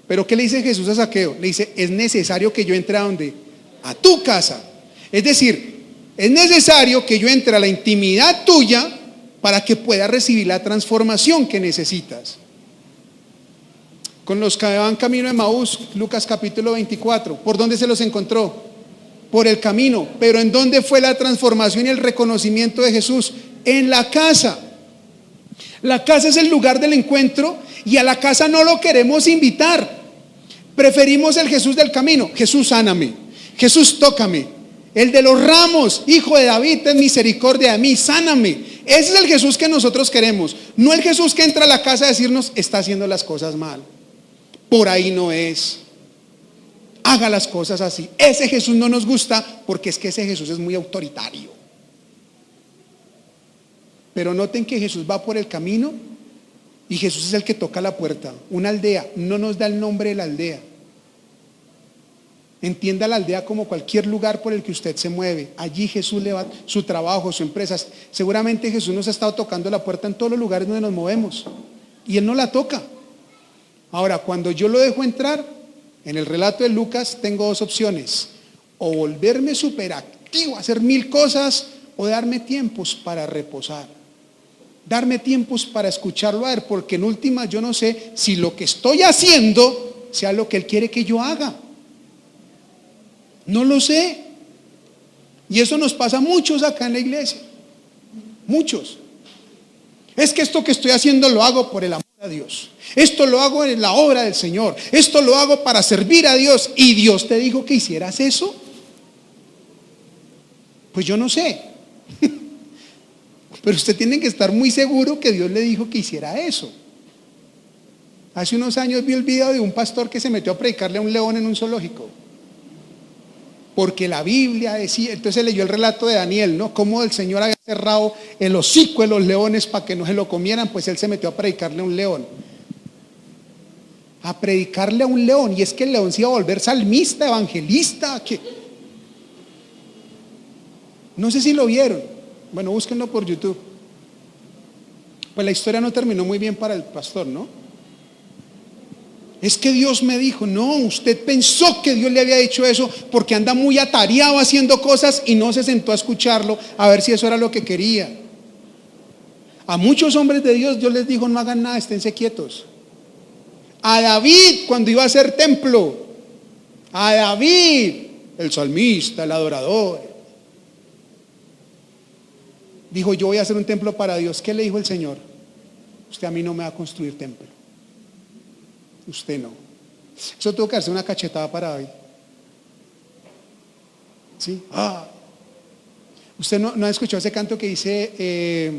pero ¿qué le dice Jesús a Zaqueo? Le dice, es necesario que yo entre a ¿dónde? A tu casa. Es decir, es necesario que yo entre a la intimidad tuya para que pueda recibir la transformación que necesitas. Con los que van camino de Maús, Lucas capítulo 24, ¿por dónde se los encontró? Por el camino. Pero ¿en dónde fue la transformación y el reconocimiento de Jesús? En la casa. La casa es el lugar del encuentro y a la casa no lo queremos invitar. Preferimos el Jesús del camino. Jesús, sáname. Jesús, tócame. El de los ramos, hijo de David, ten misericordia de mí, sáname. Ese es el Jesús que nosotros queremos. No el Jesús que entra a la casa a decirnos, está haciendo las cosas mal. Por ahí no es. Haga las cosas así. Ese Jesús no nos gusta porque es que ese Jesús es muy autoritario. Pero noten que Jesús va por el camino y Jesús es el que toca la puerta. Una aldea, no nos da el nombre de la aldea. Entienda la aldea como cualquier lugar por el que usted se mueve. Allí Jesús le va su trabajo, su empresa. Seguramente Jesús nos ha estado tocando la puerta en todos los lugares donde nos movemos y Él no la toca. Ahora, cuando yo lo dejo entrar, en el relato de Lucas tengo dos opciones: o volverme superactivo, hacer 1000 cosas, o darme tiempos para reposar, darme tiempos para escucharlo a Él, porque en última yo no sé si lo que estoy haciendo sea lo que Él quiere que yo haga. No lo sé. Y eso nos pasa a muchos acá en la iglesia. Muchos. Es que esto que estoy haciendo lo hago por el amor a Dios. Esto lo hago en la obra del Señor. Esto lo hago para servir a Dios. ¿Y Dios te dijo que hicieras eso? Pues yo no sé. Pero usted tiene que estar muy seguro que Dios le dijo que hiciera eso. Hace unos años vi el video de un pastor que se metió a predicarle a un león en un zoológico. Porque la Biblia decía, entonces leyó el relato de Daniel, ¿no? Cómo el Señor había cerrado el hocico de los leones para que no se lo comieran, pues él se metió a predicarle a un león. A predicarle a un león, y es que el león se iba a volver salmista, evangelista, ¿qué? No sé si lo vieron. Bueno, búsquenlo por YouTube. Pues la historia no terminó muy bien para el pastor, ¿no? Es que Dios me dijo. No, usted pensó que Dios le había dicho eso porque anda muy atareado haciendo cosas y no se sentó a escucharlo a ver si eso era lo que quería. A muchos hombres de Dios les dijo, no hagan nada, esténse quietos. A David, cuando iba a hacer templo, a David, el salmista, el adorador, dijo, yo voy a hacer un templo para Dios. ¿Qué le dijo el Señor? Usted a mí no me va a construir templo. Usted no. Eso tuvo que hacer una cachetada para David. ¿Sí? ¿Usted no ha escuchado ese canto que dice,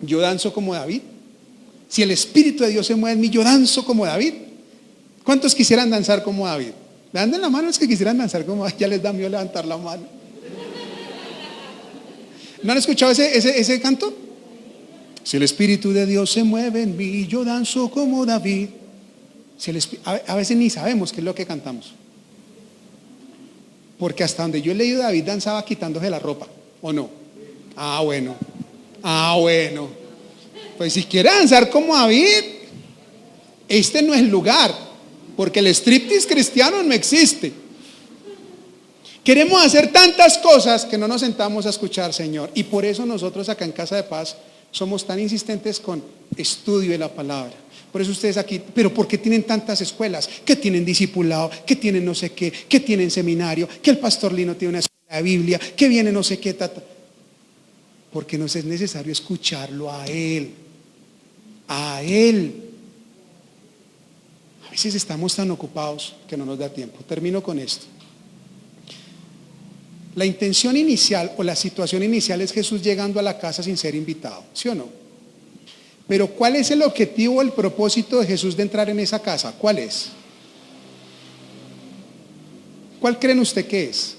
yo danzo como David? Si el Espíritu de Dios se mueve en mí, yo danzo como David. ¿Cuántos quisieran danzar como David? Levanten la mano los que quisieran danzar como David. Ya les da miedo levantar la mano. ¿No han escuchado ese canto? Si el Espíritu de Dios se mueve en mí, yo danzo como David. A veces ni sabemos qué es lo que cantamos. Porque hasta donde yo he leído, David danzaba quitándose la ropa, ¿o no? Bueno. Pues si quiere danzar como David, este no es el lugar, porque el striptease cristiano no existe. Queremos hacer tantas cosas que no nos sentamos a escuchar, Señor. Y por eso nosotros acá en Casa de Paz somos tan insistentes con estudio de la palabra. Por eso ustedes aquí, pero ¿por qué tienen tantas escuelas? Que tienen discipulado, que tienen no sé qué, que tienen seminario, que el pastor Lino tiene una escuela de Biblia, que viene no sé qué, porque nos es necesario escucharlo a Él. A Él. A veces estamos tan ocupados que no nos da tiempo. Termino con esto. La intención inicial o la situación inicial es Jesús llegando a la casa sin ser invitado, ¿sí o no? Pero ¿cuál es el objetivo o el propósito de Jesús de entrar en esa casa? ¿Cuál es? ¿Cuál creen usted que es?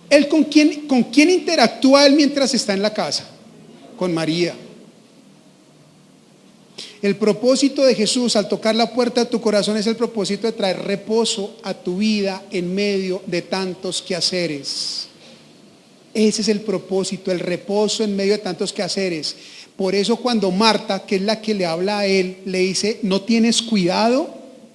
¿Él con quién interactúa él mientras está en la casa? con María. El propósito de Jesús al tocar la puerta de tu corazón es el propósito de traer reposo a tu vida en medio de tantos quehaceres. Ese es el propósito, el reposo en medio de tantos quehaceres. Por eso cuando Marta, que es la que le habla a él, le dice, ¿no tienes cuidado?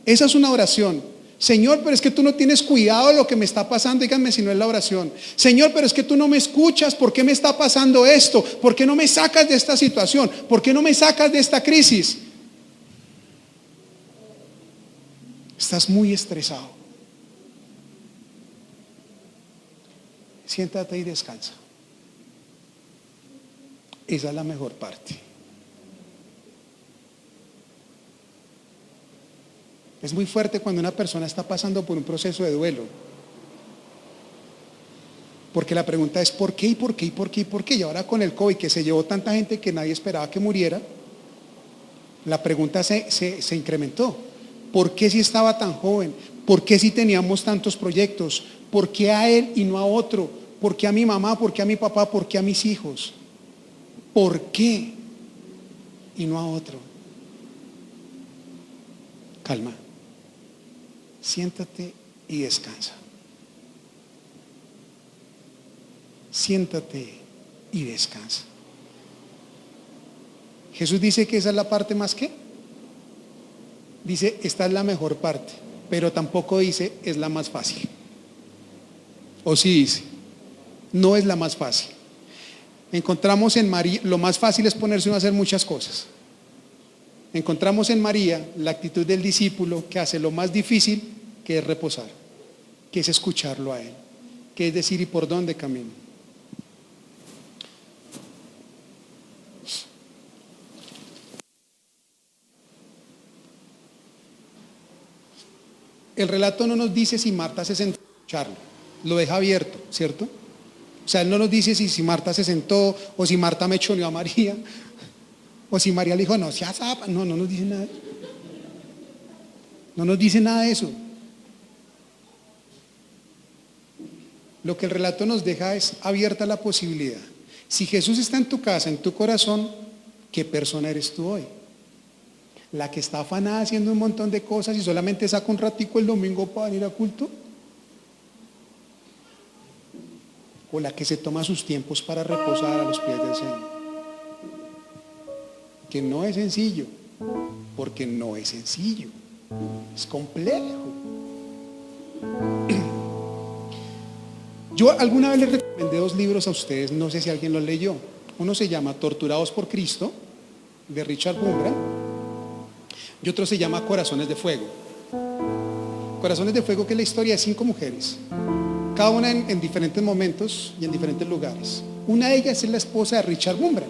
Esa es una oración. Señor, pero es que tú no tienes cuidado de lo que me está pasando. Díganme si no es la oración. Señor, pero es que tú no me escuchas. ¿Por qué me está pasando esto? ¿Por qué no me sacas de esta situación? ¿Por qué no me sacas de esta crisis? Estás muy estresado. Siéntate y descansa. Esa es la mejor parte. Es muy fuerte cuando una persona está pasando por un proceso de duelo. Porque la pregunta es ¿por qué? ¿Y por qué? ¿Y por qué? ¿Y por qué? Y ahora con el COVID que se llevó tanta gente que nadie esperaba que muriera, la pregunta se incrementó. ¿Por qué si estaba tan joven? ¿Por qué si teníamos tantos proyectos? ¿Por qué a él y no a otro? ¿Por qué a mi mamá? ¿Por qué a mi papá? ¿Por qué a mis hijos? ¿Por qué y no a otro? Calma. Siéntate y descansa. Siéntate y descansa. Jesús dice que esa es la parte más que. Dice, esta es la mejor parte, pero tampoco dice, es la más fácil. O sí dice, no es la más fácil. Encontramos en María, lo más fácil es ponerse uno a hacer muchas cosas. Encontramos en María la actitud del discípulo que hace lo más difícil, que es reposar, que es escucharlo a él, que es decir, ¿y por dónde camino? El relato no nos dice si Marta se sentó a escucharlo, lo deja abierto, ¿cierto? O sea, él no nos dice si Marta se sentó o si Marta mechoneó a María o si María le dijo, no, seas zapa. No nos dice nada. No nos dice nada de eso. Lo que el relato nos deja es abierta la posibilidad. Si Jesús está en tu casa, en tu corazón, ¿qué persona eres tú hoy? ¿La que está afanada haciendo un montón de cosas y solamente saca un ratico el domingo para venir a culto? ¿O la que se toma sus tiempos para reposar a los pies del Señor? Que no es sencillo, porque no es sencillo, es complejo. Yo alguna vez les recomendé 2 libros a ustedes, no sé si alguien los leyó. Uno se llama Torturados por Cristo, de Richard Bumbra, y otro se llama Corazones de Fuego. Corazones de Fuego, que es la historia de 5 mujeres, cada una en diferentes momentos y en diferentes lugares. Una de ellas es la esposa de Richard Bumbra.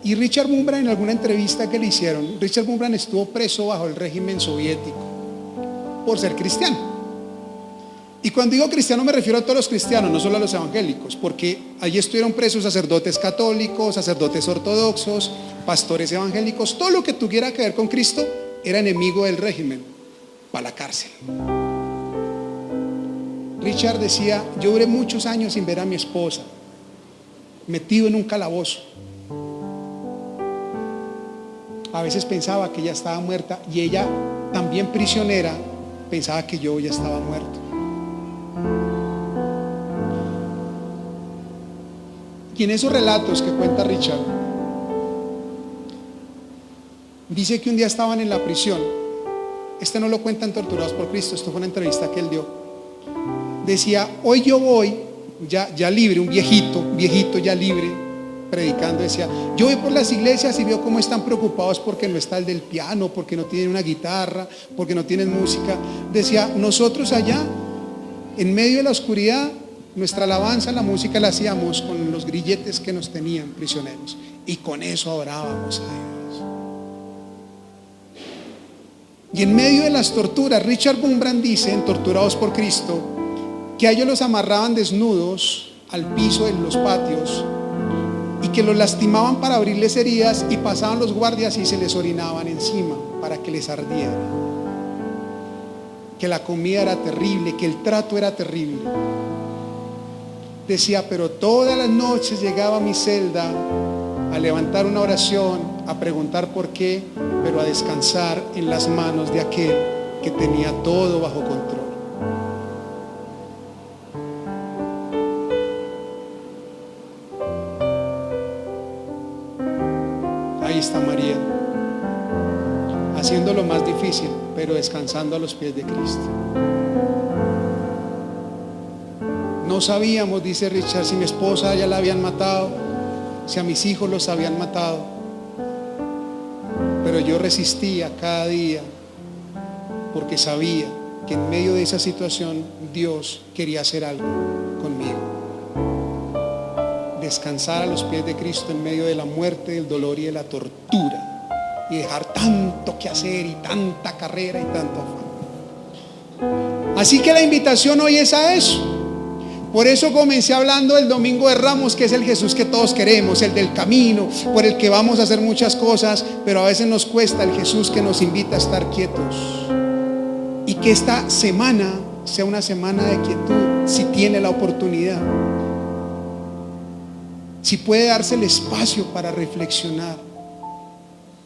Y Richard Bumbra, en alguna entrevista que le hicieron, Richard Bumbra estuvo preso bajo el régimen soviético por ser cristiano. Y cuando digo cristiano me refiero a todos los cristianos, no solo a los evangélicos, porque allí estuvieron presos sacerdotes católicos, sacerdotes ortodoxos, pastores evangélicos, todo lo que tuviera que ver con Cristo era enemigo del régimen, para la cárcel. Richard decía, yo duré muchos años sin ver a mi esposa, metido en un calabozo. A veces pensaba que ella estaba muerta y ella, también prisionera, pensaba que yo ya estaba muerto. Y en esos relatos que cuenta Richard, dice que un día estaban en la prisión. Este no lo cuentan Torturados por Cristo, esto fue una entrevista que él dio. Decía, hoy yo voy, ya libre, un viejito ya libre, predicando, decía, yo voy por las iglesias y veo cómo están preocupados porque no está el del piano, porque no tienen una guitarra, porque no tienen música. Decía, nosotros allá, en medio de la oscuridad, nuestra alabanza, la música la hacíamos con los grilletes que nos tenían prisioneros y con eso adorábamos a Dios. Y en medio de las torturas, Richard Bumbran dice en Torturados por Cristo que a ellos los amarraban desnudos al piso en los patios y que los lastimaban para abrirles heridas y pasaban los guardias y se les orinaban encima para que les ardiera, que la comida era terrible, que el trato era terrible. decía, pero todas las noches llegaba a mi celda a levantar una oración, a preguntar por qué, pero a descansar en las manos de aquel que tenía todo bajo control. Ahí está María, haciendo lo más difícil, pero descansando a los pies de Cristo. No sabíamos, dice Richard, si mi esposa ya la habían matado, si a mis hijos los habían matado, pero yo resistía cada día porque sabía que en medio de esa situación Dios quería hacer algo conmigo. Descansar a los pies de Cristo en medio de la muerte, del dolor y de la tortura, y dejar tanto que hacer y tanta carrera y tanto afán. Así que la invitación hoy es a eso. Por eso comencé hablando del Domingo de Ramos, que es el Jesús que todos queremos, el del camino, por el que vamos a hacer muchas cosas, pero a veces nos cuesta, el Jesús que nos invita a estar quietos. Y que esta semana sea una semana de quietud, si tiene la oportunidad, si puede darse el espacio para reflexionar,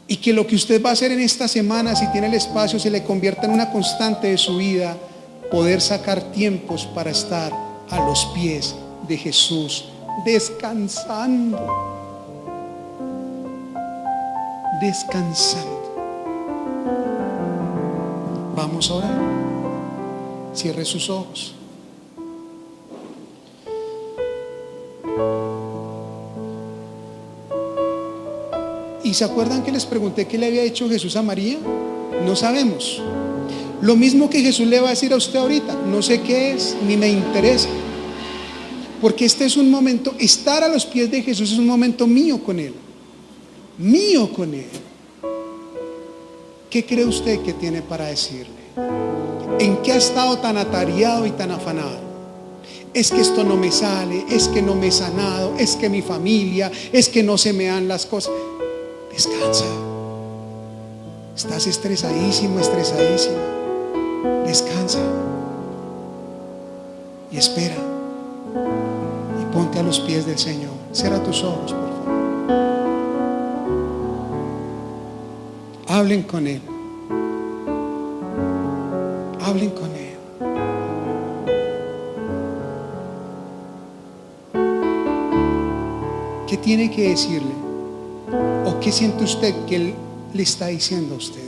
y que lo que usted va a hacer en esta semana, si tiene el espacio, se le convierta en una constante de su vida, poder sacar tiempos para estar a los pies de Jesús, descansando, descansando. Vamos a orar. Cierre sus ojos. ¿Y se acuerdan que les pregunté qué le había hecho Jesús a María? No sabemos. Lo mismo que Jesús le va a decir a usted ahorita, no sé qué es, ni me interesa. Porque este es un momento, estar a los pies de Jesús es un momento mío con Él. Mío con Él. ¿Qué cree usted que tiene para decirle? ¿En qué ha estado tan atareado y tan afanado? Es que esto no me sale, es que no me he sanado, es que mi familia, es que no se me dan las cosas. Descansa. Estás estresadísimo, estresadísima. Descansa y espera y ponte a los pies del Señor. Cierra tus ojos, por favor. Hablen con Él. Hablen con Él. ¿Qué tiene que decirle? ¿O qué siente usted que Él le está diciendo a usted?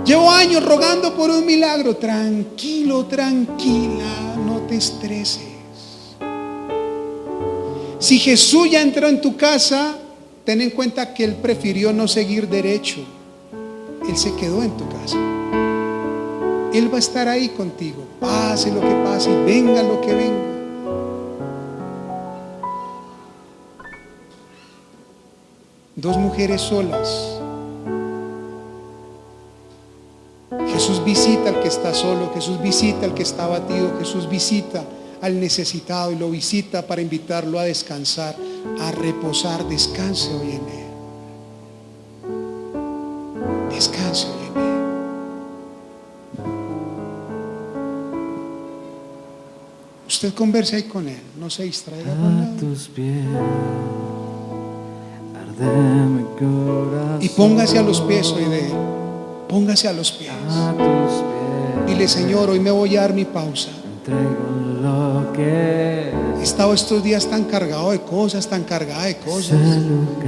Llevo años rogando por un milagro. Tranquilo, tranquila, no te estreses. Si Jesús ya entró en tu casa, ten en cuenta que Él prefirió no seguir derecho. Él se quedó en tu casa. Él va a estar ahí contigo, pase lo que pase y venga lo que venga. Dos mujeres solas. Jesús visita al que está solo, Jesús visita al que está abatido, Jesús visita al necesitado y lo visita para invitarlo a descansar, a reposar. Descanse hoy en Él. Descanse hoy en Él. Usted converse ahí con Él, no se distraiga con nada. A tus pies arde mi corazón. Y póngase a los pies hoy de Él. Póngase a los pies. A tus pies Dile: Señor, hoy me voy a dar mi pausa. entrego lo que He estado estos días tan cargado de cosas, tan cargada de cosas.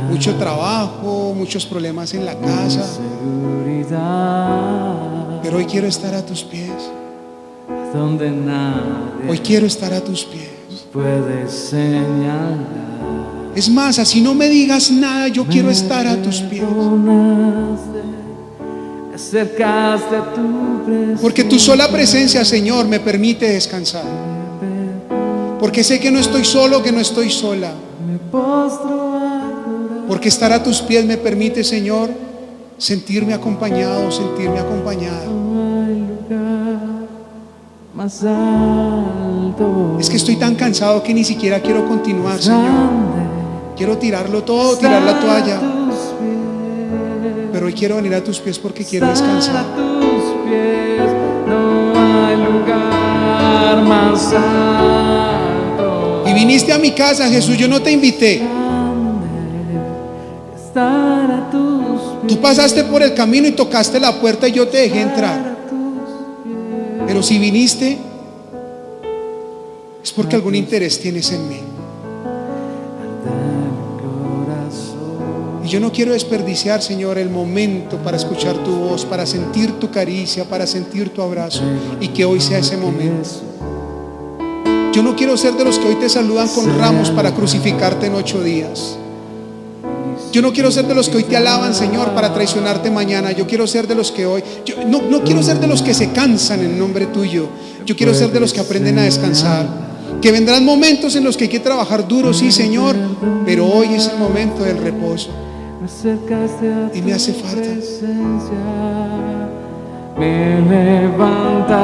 Mucho trabajo, muchos problemas en la casa. seguridad, Pero hoy quiero estar a tus pies. donde nadie Hoy quiero estar a tus pies. puede señalar. Es más, así no me digas nada, yo quiero estar a tus pies. Acercaste a tu presencia, Porque tu sola presencia, Señor, me permite descansar. Porque sé que no estoy solo, que no estoy sola. me postro a adorar. Porque estar a tus pies me permite, Señor, sentirme acompañado, sentirme acompañada. No hay lugar más alto. Es que estoy tan cansado que ni siquiera quiero continuar, Señor. grande, Quiero tirarlo todo, tirar la toalla. a tus pies, Pero hoy quiero venir a tus pies porque quiero estar descansar. a tus pies, no hay lugar lugar más alto. Y viniste a mi casa, Jesús, yo no te invité. Estar a tus pies. Tú pasaste por el camino y tocaste la puerta y yo te dejé entrar. Pero si viniste, es porque algún interés tienes en mí. Y yo no quiero desperdiciar, Señor, el momento para escuchar tu voz, para sentir tu caricia, para sentir tu abrazo, y que hoy sea ese momento. Yo no quiero ser de los que hoy te saludan con ramos para crucificarte en 8 días. Yo no quiero ser de los que hoy te alaban, Señor, para traicionarte mañana. Yo quiero ser de los que hoy, no quiero ser de los que se cansan en nombre tuyo. Yo quiero ser de los que aprenden a descansar. Que vendrán momentos en los que hay que trabajar duro, sí, Señor, pero hoy es el momento del reposo. Y me hace falta. Me levantaste,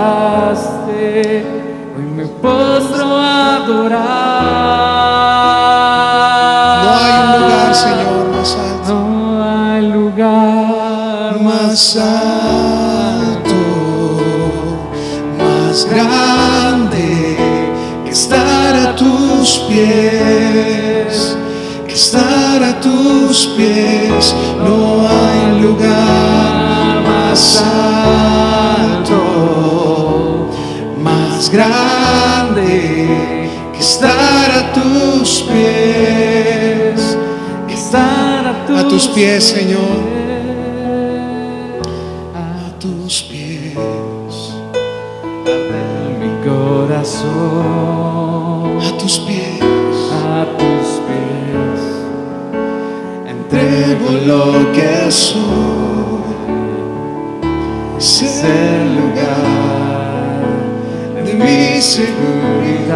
hoy me postro a adorar. No hay un lugar, Señor, más alto. No hay lugar Más alto, más grande que estar a tus pies, que estar a tus pies. No hay lugar más alto, más grande que estar a tus pies, que estar a tus pies, Señor. Tus pies, mi corazón, a tus pies, a tus pies. entrego lo que soy. Es el lugar de mi seguridad,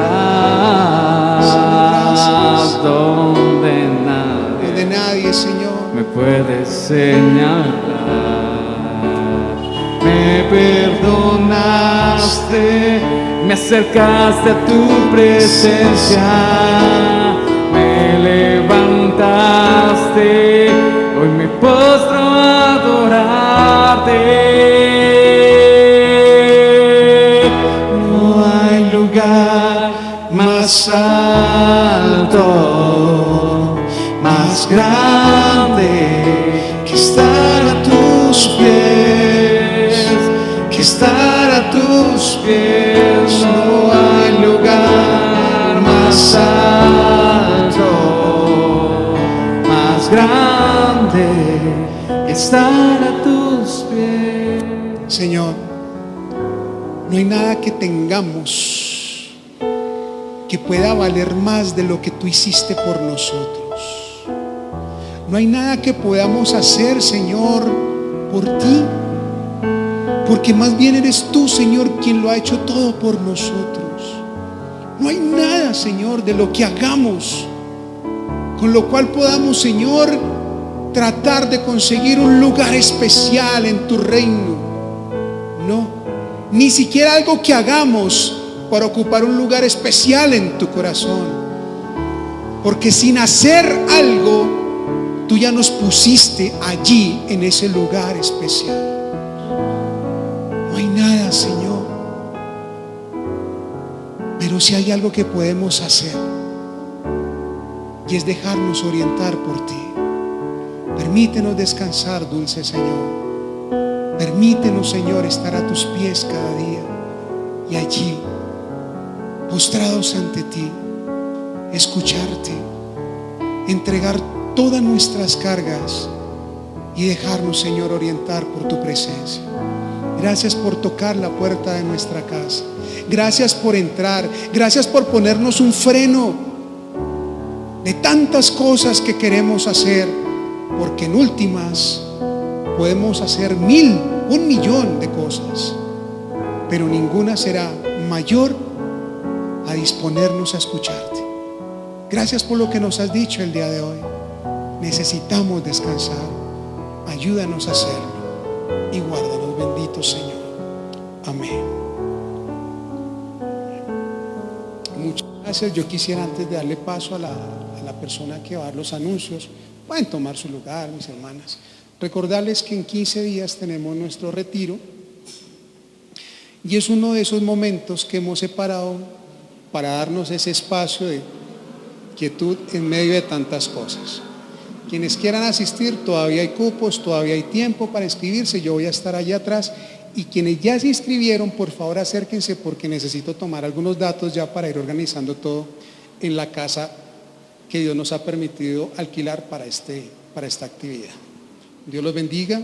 donde donde nadie, Señor, me puede señalar. Me perdonaste, me acercaste a tu presencia, me levantaste, hoy me postro a adorarte. no hay lugar más alto, más grande que estar a tus pies, que estar a tus pies. No hay lugar más alto, más grande que estar a tus pies. Señor, no hay nada que tengamos que pueda valer más de lo que tú hiciste por nosotros. No hay nada que podamos hacer, Señor, por ti, porque más bien eres tú, Señor, quien lo ha hecho todo por nosotros. No hay nada, Señor, de lo que hagamos con lo cual podamos, Señor, tratar de conseguir un lugar especial en tu reino. No, ni siquiera algo que hagamos para ocupar un lugar especial en tu corazón, porque sin hacer algo tú ya nos pusiste allí en ese lugar especial. No hay nada, Señor, pero si hay algo que podemos hacer, y es dejarnos orientar por ti. Permítenos descansar, dulce Señor. Permítenos, Señor, estar a tus pies cada día, y allí, postrados ante ti, escucharte, entregar todas nuestras cargas y dejarnos, Señor, orientar por tu presencia. Gracias por tocar la puerta de nuestra casa. Gracias por entrar. Gracias por ponernos un freno de tantas cosas que queremos hacer, porque en últimas podemos hacer 1,000, 1,000,000 de cosas, pero ninguna será mayor a disponernos a escucharte. Gracias por lo que nos has dicho el día de hoy. Necesitamos descansar. Ayúdanos a hacerlo y guárdanos, bendito Señor. Amén. Muchas gracias. Yo quisiera, antes de darle paso a la persona que va a dar los anuncios, pueden tomar su lugar, mis hermanas, recordarles que en 15 días tenemos nuestro retiro, Y es uno de esos momentos que hemos separado para darnos ese espacio de quietud en medio de tantas cosas. Quienes quieran asistir, todavía hay cupos, todavía hay tiempo para inscribirse, yo voy a estar allá atrás. Y quienes ya se inscribieron, por favor acérquense porque necesito tomar algunos datos ya para ir organizando todo en la casa que Dios nos ha permitido alquilar para esta actividad. Dios los bendiga.